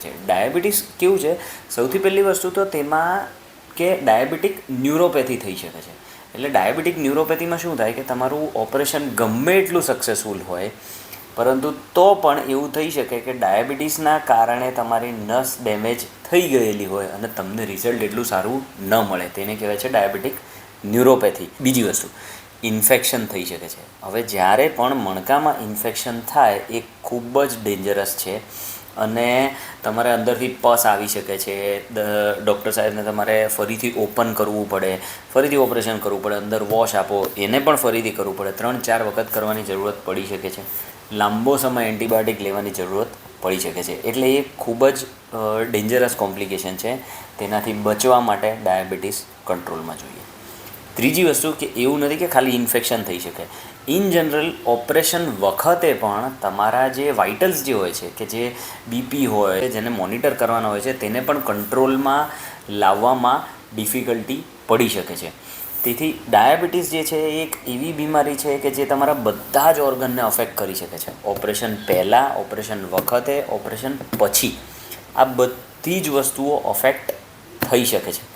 Diabetes કેવું છે, સૌથી પહેલી વસ્તુ તો તેમાં કે ડાયાબિટીક ન્યુરોપેથી થઈ શકે છે. એટલે ડાયાબિટીક ન્યુરોપેથીમાં શું થાય કે તમારું ઓપરેશન ગમે એટલું સક્સેસફુલ હોય, પરંતુ તો પણ એવું થઈ શકે કે ડાયાબિટીસના કારણે તમારી નસ ડેમેજ થઈ ગયેલી હોય અને તમને રિઝલ્ટ એટલું સારું ન મળે. તેને કહેવાય છે ડાયાબિટીક ન્યુરોપેથી. બીજી વસ્તુ, ઇન્ફેક્શન થઈ શકે છે. હવે જ્યારે પણ મણકામાં ઇન્ફેક્શન થાય એ ખૂબ જ ડેન્જરસ છે અને તમારે અંદરથી પસ આવી શકે છે. ડૉક્ટર સાહેબને તમારે ફરીથી ઓપન કરવું પડે, ફરીથી ઓપરેશન કરવું પડે, અંદર વોશ આપો, એને પણ ફરીથી કરવું પડે, 3-4 વખત કરવાની જરૂરત પડી શકે છે. લાંબો સમય એન્ટિબાયોટિક લેવાની જરૂરત પડી શકે છે. એટલે એ ખૂબ જ ડેન્જરસ કોમ્પ્લિકેશન છે. તેનાથી બચવા માટે ડાયાબિટીસ કંટ્રોલમાં જોઈએ. ત્રીજી વસ્તુ કે એવું નથી કે ખાલી ઇન્ફેક્શન થઈ શકે. ઇન જનરલ ઓપરેશન વખતે પણ તમારા જે વાઇટલ્સ જે હોય છે, કે જે બીપી હોય, જેને મોનિટર કરવાના હોય છે, તેને પણ કંટ્રોલમાં લાવવામાં ડિફિકલ્ટી પડી શકે છે. તેથી ડાયાબિટીસ જે છે એ એક એવી બીમારી છે કે જે તમારા બધા જ ઓર્ગનને અફેક્ટ કરી શકે છે. ઓપરેશન પહેલાં, ઓપરેશન વખતે, ઓપરેશન પછી, આ બધી જ વસ્તુઓ અફેક્ટ થઈ શકે છે.